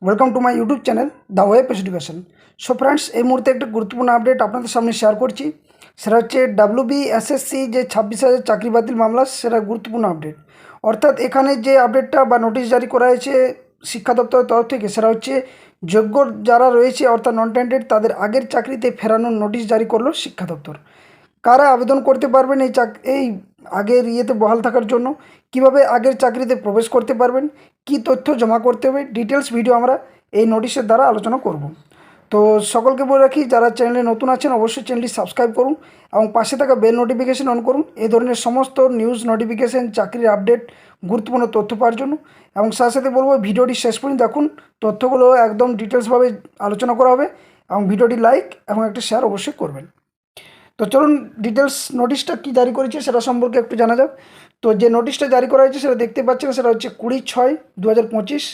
Welcome to my YouTube channel the web education. So friends, এই মুহূর্তে একটা গুরুত্বপূর্ণ আপডেট আপনাদের সামনে শেয়ার করছি। সেটা হচ্ছে WBSSC যে 26,000 চাকরি বাতিল মামলা, সেটা গুরুত্বপূর্ণ আপডেট। অর্থাৎ এখানে যে আপডেটটা বা নোটিশ জারি করা হয়েছে শিক্ষা দপ্তরের তরফ থেকে, সেটা হচ্ছে যোগ্য যারা রয়েছে অর্থাৎ নন টেন্ডেড তাদের আগের চাকরিতে ফেরানোর নোটিশ জারি করলো শিক্ষা দপ্তর। কারা আবেদন করতে পারবেন এই আগের ইয়েতে বহাল থাকার জন্য, কিভাবে আগের চাকরিতে প্রবেশ করতে পারবেন, কি তথ্য জমা করতে হবে, ডিটেলস ভিডিও আমরা এই নোটিশের দ্বারা আলোচনা করব। তো সকলকে বলে রাখি, যারা চ্যানেলে নতুন আছেন অবশ্যই চ্যানেলটি সাবস্ক্রাইব করুন এবং পাশে থাকা বেল নোটিফিকেশন অন করুন এই ধরনের সমস্ত নিউজ নোটিফিকেশান, চাকরির আপডেট, গুরুত্বপূর্ণ তথ্য পাওয়ার জন্য। এবং সাথে সাথে বলবো ভিডিওটি শেষ পর্যন্ত দেখুন, তথ্যগুলো একদম ডিটেলসভাবে আলোচনা করা হবে এবং ভিডিওটি লাইক এবং একটা শেয়ার অবশ্যই করবেন। তো চলুন ডিটেলস নোটিশটা কী জারি করেছে সেটা সম্পর্কে একটু জানা যাক। তো যে নোটিশটা জারি করা হয়েছে সেটা দেখতে পাচ্ছেন, সেটা হচ্ছে 20/6/2025,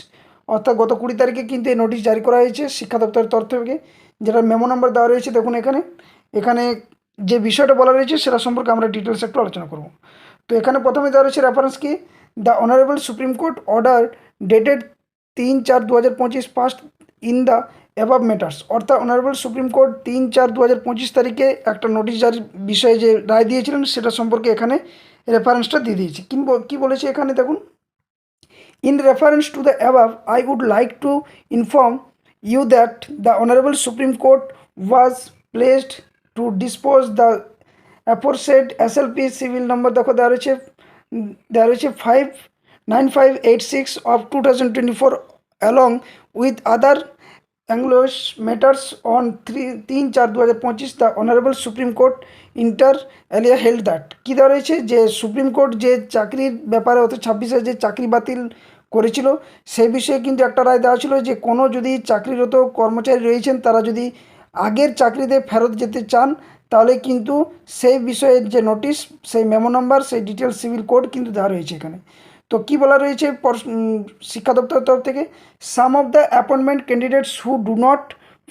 অর্থাৎ গত 20 তারিখে কিন্তু এই নোটিশ জারি করা হয়েছে শিক্ষা দপ্তরের তরফ থেকে, যেটা মেমো নাম্বার দেওয়া রয়েছে। দেখুন এখানে এখানে যে বিষয়টা বলা রয়েছে সেটা সম্পর্কে আমরা ডিটেলস একটু আলোচনা করব। তো এখানে প্রথমে দেওয়া রয়েছে রেফারেন্স কি, the honourable Supreme court order dated 3/4/2025 passed in the above matters. অর্থাৎ অনারেবল সুপ্রিম কোর্ট 3/4/2025 তারিখে একটা নোটিশ জারির বিষয়ে যে রায় দিয়েছিলেন সেটা সম্পর্কে এখানে রেফারেন্সটা দিয়ে দিয়েছি। কী বলেছে এখানে দেখুন, in reference to the above I would like to inform you that the honourable Supreme Court was pleased to dispose the aforesaid SLP civil number দেখো দেওয়া রয়েছে 59586 of 2024 along with other Anglos matters on 3/4/2025 the Honorable Supreme Court inter alia held that কী দেওয়া রয়েছে যে supreme court যে চাকরির ব্যাপারে অর্থাৎ 26-এ যে চাকরি বাতিল করেছিল সেই বিষয়ে কিন্তু একটা রায় দেওয়া ছিল যে কোনো যদি চাকরিরত কর্মচারী রয়েছেন তারা যদি আগের চাকরিতে ফেরত যেতে চান তাহলে কিন্তু সেই বিষয়ের যে নোটিশ, সেই মেমো নাম্বার, সেই ডিটেলস সিভিল কোড কিন্তু দেওয়া রয়েছে এখানে। তো কী বলা রয়েছে শিক্ষা দপ্তরের তরফ থেকে, some of the appointment candidates who do not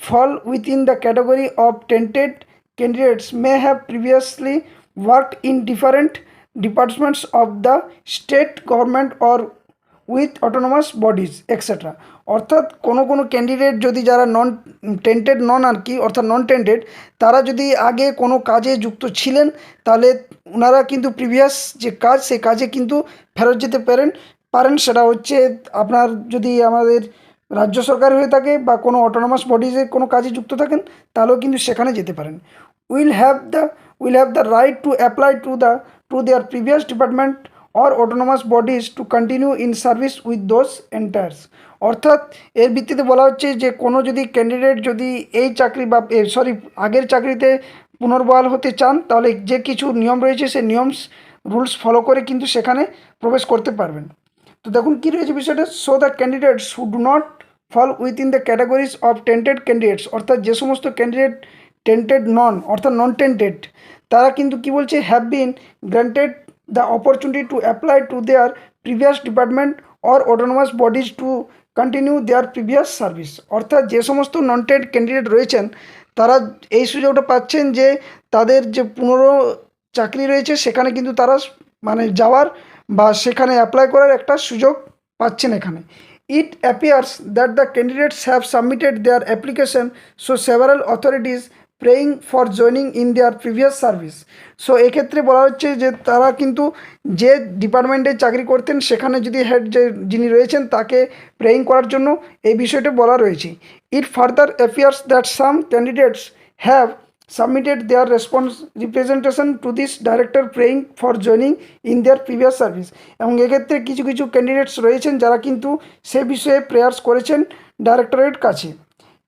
fall within the category of tainted candidates may have previously worked in different departments of the state government or with autonomous bodies etcetera. অর্থাৎ কোনো candidate যদি যারা নন tainted নন আর কি, অর্থাৎ নন tainted, তারা যদি আগে কোনো কাজে যুক্ত ছিলেন তাহলে ওনারা কিন্তু প্রিভিয়াস যে কাজ সেই কাজে কিন্তু ফেরত যেতে পারেন। সেটা হচ্ছে আপনার যদি আমাদের রাজ্য সরকার হয়ে থাকে বা কোনো অটোনোমাস বডিজে কোনো কাজে যুক্ত থাকেন তাহলেও কিন্তু সেখানে যেতে পারেন। Will have the right to apply to their previous department or autonomous bodies to continue in service with those enters। অর্থাৎ এর ভিত্তিতে বলা হচ্ছে যে কোনো যদি ক্যান্ডিডেট যদি এই চাকরি বা আগের চাকরিতে পুনর্বহাল হতে চান তাহলে যে কিছু নিয়ম রয়েছে সেই রুলস ফলো করে কিন্তু সেখানে প্রবেশ করতে পারবেন। তো দেখুন কী রয়েছে বিষয়টা, so the candidates who do not fall within the categories of tainted candidates, অর্থাৎ যে সমস্ত ক্যান্ডিডেট টেন্টেড নন অর্থাৎ নন টেন্টেড তারা কিন্তু কী বলছে, have been granted the opportunity to apply to their previous department or autonomous bodies to continue their previous service। অর্থাৎ যে সমস্ত নন টেড ক্যান্ডিডেট রয়েছেন তারা এই সুযোগটা পাচ্ছেন যে তাদের যে চাকরি রয়েছে সেখানে কিন্তু তারা মানে যাওয়ার বা সেখানে অ্যাপ্লাই করার একটা সুযোগ পাচ্ছেন এখানে। It appears that the candidates have submitted their application, so several authorities praying for joining in their previous service. So এক্ষেত্রে বলা হচ্ছে যে তারা কিন্তু যে ডিপার্টমেন্টে চাকরি করতেন সেখানে যদি হেড যিনি রয়েছেন তাকে প্রেয়িং করার জন্য এই বিষয়টা বলা রয়েছে। It further appears that some candidates have submitted their representation to this director praying for joining in their previous service. এবং এক্ষেত্রে কিছু ক্যান্ডিডেটস রয়েছেন যারা কিন্তু সে বিষয়ে প্রেয়ার্স করেছেন ডাইরেক্টরের কাছে।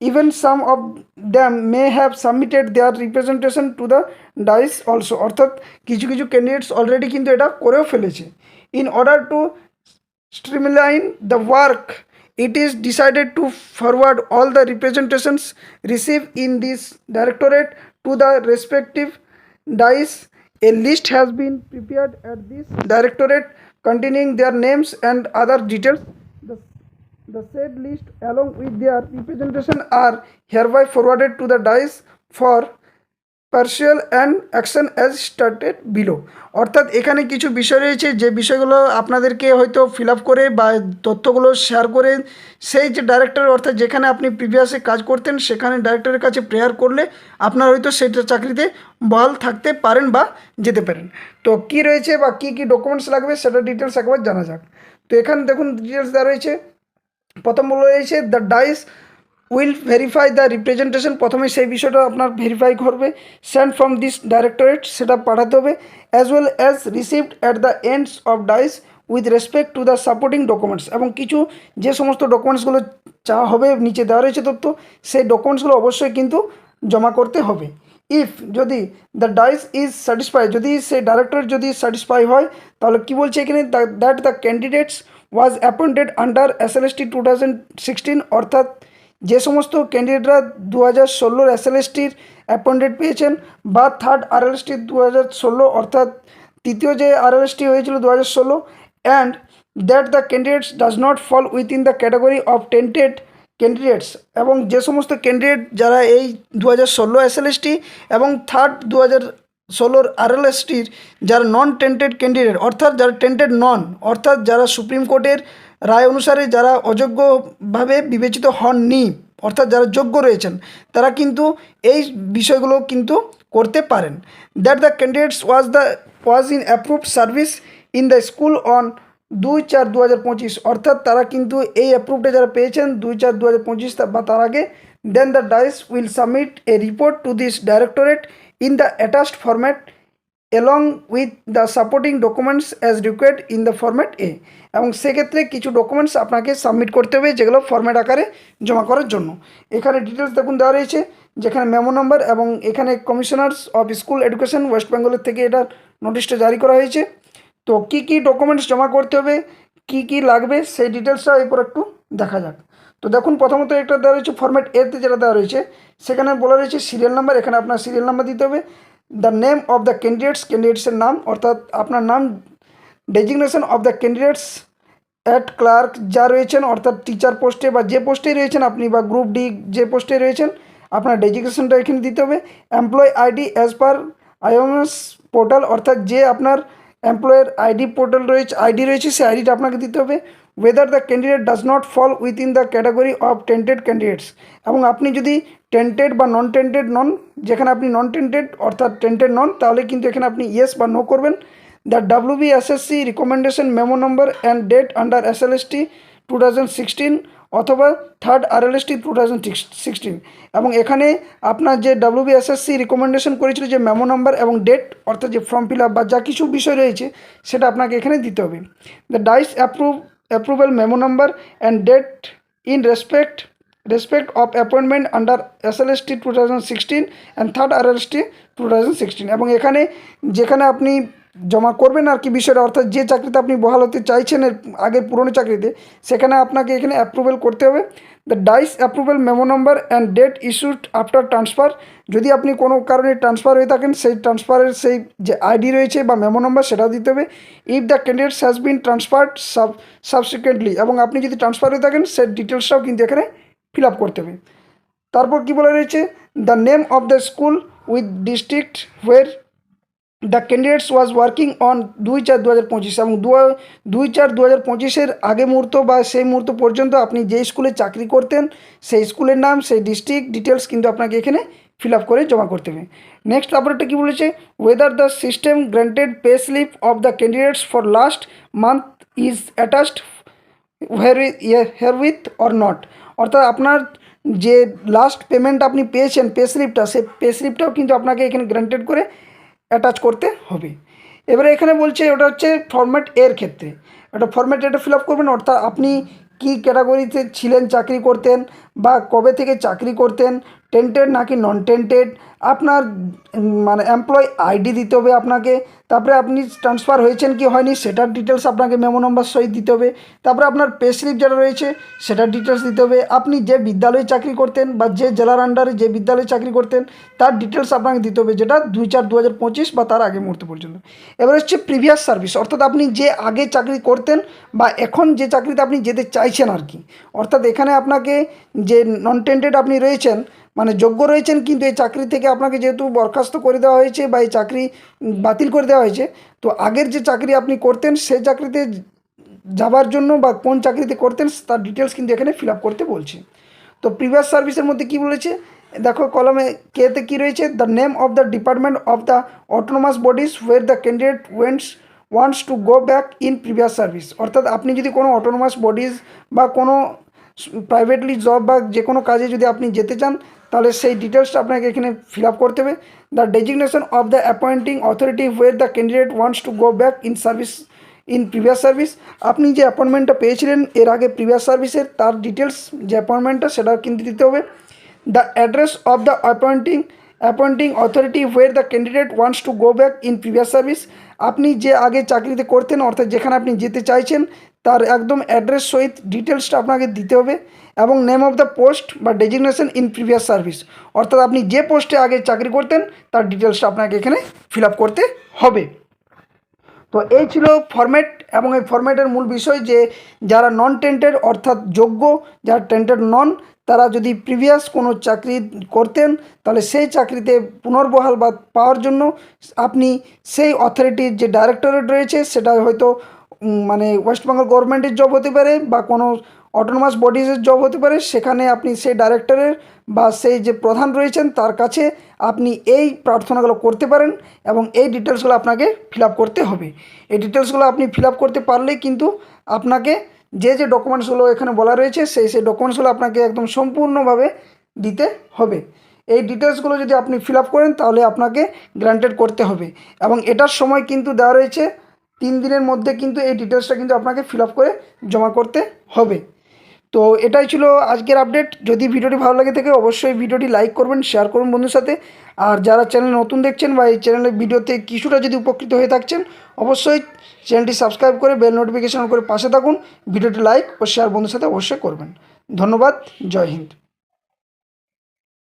Even some of them may have submitted their representation to the DICE also। অর্থাৎ কিছু ক্যান্ডিডেটস অলরেডি কিন্তু এটা করেও ফেলেছে। In order to streamline the work, it is decided to forward all the representations received in this directorate to the respective DICE. A list has been prepared at this directorate containing their names and other details. The said list along with their representation are hereby forwarded to the DICE for partial and action as started below. অর্থাৎ এখানে কিছু বিষয় রয়েছে যে বিষয়গুলো আপনাদেরকে হয়তো fill up করে বা তথ্যগুলো শেয়ার করে সেই যে ডাইরেক্টর অর্থাৎ যেখানে আপনি প্রিভিয়াসে কাজ করতেন সেখানে ডাইরেক্টরের কাছে প্রেয়ার করলে আপনার হয়তো সেটা চাকরিতে বহাল থাকতে পারেন বা যেতে পারেন। তো কী রয়েছে বা কী কী ডকুমেন্টস লাগবে সেটা ডিটেলস একবার জানা যাক। তো এখানে দেখুন ডিটেলস দেওয়া রয়েছে। প্রথম বলা রয়েছে the DIs will verify the representation, প্রথমে সেই বিষয়টা আপনার ভেরিফাই করবে। সেন্ড ফ্রম দিস ডাইরেক্টরেট, সেটা পাঠাতে হবে। As well as received at the ends of DIs with respect to the supporting documents, এবং কিছু যে সমস্ত ডকুমেন্টসগুলো চাওয়া হবে নিচে দেওয়া রয়েছে তথ্য, সেই ডকুমেন্টসগুলো অবশ্যই কিন্তু জমা করতে হবে। ইফ যদি দ্য ডাইস ইজ স্যাটিসফাই, যদি সেই ডাইরেক্টর যদি স্যাটিসফাই হয়, তাহলে কী বলছে এখানে that the candidates was appointed under SLST 2016, অর্থাৎ যে সমস্ত ক্যান্ডিডেটরা 2016 SLSTর অ্যাপয়েন্টেড পেয়েছেন বা থার্ড RLST 2016, অর্থাৎ তৃতীয় যে RLST হয়েছিল 2016, and that the candidates does not fall within the category of tainted candidates, এবং যে সমস্ত ক্যান্ডিডেট যারা এই 2016 SLST এবং থার্ড 2016 RLSTর যারা নন টেন্টেড ক্যান্ডিডেট, অর্থাৎ যারা টেন্টেড নন, অর্থাৎ যারা সুপ্রিম কোর্টের রায় অনুসারে যারা অযোগ্যভাবে বিবেচিত হননি, অর্থাৎ যারা যোগ্য রয়েছেন, তারা কিন্তু এই বিষয়গুলো কিন্তু করতে পারেন। That the candidates was in approved service in the school on 2/4/2025, অর্থাৎ তারা কিন্তু এই অ্যাপ্রুভডে যারা পেয়েছেন 2/4/2025 বা তার আগে, then the DIs will submit a report to this directorate in the attached format along with the supporting documents as required in the format A, এবং সেক্ষেত্রে কিছু ডকুমেন্টস আপনাকে সাবমিট করতে হবে যেগুলো ফরম্যাট আকারে জমা করার জন্য। এখানে ডিটেলস দেখুন দেওয়া রয়েছে, যেখানে মেমো নাম্বার এবং এখানে commissioners of school education West বেঙ্গলের থেকে এটা নোটিশটা জারি করা হয়েছে। তো কী কী ডকুমেন্টস জমা করতে হবে, কী কী লাগবে সেই ডিটেলসটা এরপর একটু দেখা যাক। তো দেখুন প্রথমত একটা দেওয়া রয়েছে ফরম্যাট এতে, যেটা দেওয়া রয়েছে সেখানে বলা রয়েছে সিরিয়াল নাম্বার, এখানে আপনার সিরিয়াল নাম্বার দিতে হবে। দ্য নেম অফ দ্য ক্যান্ডিডেটসের নাম, অর্থাৎ আপনার নাম। Designation of the candidates at clerk যা রয়েছেন, অর্থাৎ টিচার পোস্টে বা যে পোস্টেই রয়েছেন আপনি, বা গ্রুপ ডি যে পোস্টে রয়েছেন, আপনার ডেজিগনেশনটা এখানে দিতে হবে। Employ ID as per IOMS portal, অর্থাৎ যে আপনার এমপ্লয়ের আইডি রয়েছে সেই আইডিটা আপনাকে দিতে হবে। Whether the candidate does not fall within the category of tainted candidates, এবং আপনি যদি টেন্টেড বা নন টেন্টেড নন, যেখানে আপনি নন টেন্টেড অর্থাৎ টেন্টেড নন, তাহলে কিন্তু এখানে আপনি ইয়েস বা নো করবেন। The WBSSC recommendation memo number and date under SLST 2016 অথবা থার্ড RLST 2016, এবং এখানে আপনার যে WBSSC রিকমেন্ডেশন করেছিল যে মেমো নাম্বার এবং ডেট, অর্থাৎ যে ফর্ম ফিল আপ বা যা কিছু বিষয় রয়েছে সেটা আপনাকে এখানে দিতে হবে। The DIs approval memo number and date in respect of appointment under SLST 2016 and third RLST 2016, এবং এখানে যেখানে আপনি জমা করবেন আর কি বিষয়টা, অর্থাৎ যে চাকরিতে আপনি বহাল হতে চাইছেন এর আগের পুরনো চাকরিতে, সেখানে আপনাকে এখানে অ্যাপ্রুভেল করতে হবে। The DIs approval memo number and date issued after transfer, যদি আপনি কোনো কারণে ট্রান্সফার হয়ে থাকেন সেই ট্রান্সফারের সেই যে আইডি রয়েছে বা মেমো নাম্বার সেটাও দিতে হবে। If the candidates has been transferred subsequently, এবং আপনি যদি ট্রান্সফার হয়ে থাকেন সেই ডিটেলসটাও কিন্তু এখানে ফিল আপ করতে হবে। তারপর কী বলা রয়েছে, the name of the school with district where the candidates was working on 2/4/2025, এবং 2/4/2025 আগে মুহূর্ত বা সেই মুহূর্ত পর্যন্ত আপনি যে স্কুলে চাকরি করতেন সেই স্কুলের নাম, সেই ডিস্ট্রিক্ট ডিটেলস কিন্তু আপনাকে এখানে ফিল আপ করে জমা করতে হবে। নেক্সট তারপরেটা কী বলেছে, whether the system granted pay slip of the candidates for last month is attached herewith or not, অর্থাৎ আপনার যে লাস্ট পেমেন্ট আপনি পেয়েছেন পে স্লিপটা, সেই পে স্লিপটাও কিন্তু আপনাকে এখানে গ্রান্টেড করে অ্যাটাচ করতে হবে। এবারে এখানে বলছে ওটা হচ্ছে ফরম্যাট এর ক্ষেত্রে, এটা ফরম্যাট এটা ফিল আপ করবেন, অর্থাৎ আপনি কী ক্যাটাগরিতে ছিলেন, চাকরি করতেন বা কবে থেকে চাকরি করতেন, টেন্টেড নাকি নন টেন্টেড, আপনার মানে এমপ্লয় আইডি দিতে হবে আপনাকে, তারপরে আপনি ট্রান্সফার হয়েছেন কি হয়নি সেটার ডিটেলস আপনাকে মেমো নম্বর সহিত দিতে হবে, তারপরে আপনার পে স্লিপ যেটা রয়েছে সেটার ডিটেলস দিতে হবে, আপনি যে বিদ্যালয়ে চাকরি করতেন বা যে জেলার আন্ডারে যে বিদ্যালয়ে চাকরি করতেন তার ডিটেলস আপনাকে দিতে হবে, যেটা 2/4/2025 বা তার আগে মুহূর্ত পর্যন্ত। এবার হচ্ছে প্রিভিয়াস সার্ভিস, অর্থাৎ আপনি যে আগে চাকরি করতেন বা এখন যে চাকরিতে আপনি যেতে চাইছেন আর কি, অর্থাৎ এখানে আপনাকে যে নন টেন্টেড আপনি রয়েছেন মানে যোগ্য রয়েছেন, কিন্তু এই চাকরি থেকে আপনাকে যেহেতু বরখাস্ত করে দেওয়া হয়েছে বা এই চাকরি বাতিল করে দেওয়া হয়েছে, তো আগের যে চাকরি আপনি করতেন সেই চাকরিতে যাবার জন্য বা কোন চাকরিতে করতেন তার ডিটেলস কিন্তু এখানে ফিল আপ করতে বলছে। তো প্রিভিয়াস সার্ভিসের মধ্যে কী বলেছে দেখো, কলমে কেতে কী রয়েছে, the name of the department of the autonomous bodies where the candidate wants to go back in previous service. অর্থাৎ আপনি যদি কোনো অটোনোমাস বডিজ বা কোনো প্রাইভেটলি জব বা যে কোনো কাজে যদি আপনি যেতে চান, তাহলে সেই ডিটেলসটা আপনাকে এখানে ফিল আপ করতে হবে। The designation of the appointing authority where the candidate wants to go back in service in previous service. আপনি যে অ্যাপয়েন্টমেন্টটা পেয়েছিলেন এর আগে প্রিভিয়াস সার্ভিসের, তার ডিটেলস যে অ্যাপয়েন্টমেন্টটা সেটা কিন্তু দিতে হবে। The address of the appointing authority where the candidate wants to go back in previous service. আপনি যে আগে চাকরিতে করতেন, অর্থাৎ যেখানে আপনি যেতে চাইছেন তার একদম অ্যাড্রেস সহিত ডিটেলসটা আপনাকে দিতে হবে। এবং নেম অফ দ্য পোস্ট বা ডেজিগনেশন ইন প্রিভিয়াস সার্ভিস, অর্থাৎ আপনি যে পোস্টে আগে চাকরি করতেন তার ডিটেলসটা আপনাকে এখানে ফিল আপ করতে হবে। তো এই ছিল ফরম্যাট, এবং এই ফরম্যাটের মূল বিষয় যে যারা নন টেন্টেড অর্থাৎ যোগ্য, যারা টেন্টেড নন, তারা যদি প্রিভিয়াস কোনো চাকরি করতেন তাহলে সেই চাকরিতে পুনর্বহাল বা পাওয়ার জন্য আপনি সেই অথরিটির যে ডাইরেক্টরেট রয়েছে, সেটা হয়তো মানে ওয়েস্ট বেঙ্গল গভর্নমেন্টের জব হতে পারে বা কোনো অটোনোমাস বডিজের জব হতে পারে, সেখানে আপনি সেই ডাইরেক্টরের বা সেই যে প্রধান রয়েছেন তার কাছে আপনি এই প্রার্থনাগুলো করতে পারেন এবং এই ডিটেলসগুলো আপনাকে ফিল আপ করতে হবে। এই ডিটেলসগুলো আপনি ফিল আপ করতে পারলেই কিন্তু আপনাকে যে ডকুমেন্টসগুলো এখানে বলা রয়েছে সেই ডকুমেন্টসগুলো আপনাকে একদম সম্পূর্ণভাবে দিতে হবে। এই ডিটেলসগুলো যদি আপনি ফিল আপ করেন তাহলে আপনাকে গ্রান্টেড করতে হবে, এবং এটার সময় কিন্তু দেওয়া রয়েছে 3 দিনের মধ্যে কিন্তু এই ডিটেলসটা কিন্তু আপনাকে ফিল আপ করে জমা করতে হবে। তো এটাই ছিল আজকের আপডেট। যদি ভিডিওটি ভালো লাগে থাকে অবশ্যই ভিডিওটি লাইক করবেন, শেয়ার করুন বন্ধুর সাথে। আর যারা চ্যানেল নতুন দেখছেন বা এই চ্যানেলের ভিডিওতে কিছুটা যদি উপকৃত হয়ে থাকছেন, অবশ্যই চ্যানেলটি সাবস্ক্রাইব করে বেল নোটিফিকেশন করে পাশে থাকুন। ভিডিওটি লাইক ও শেয়ার বন্ধুর সাথে অবশ্যই করবেন। ধন্যবাদ। জয় হিন্দ।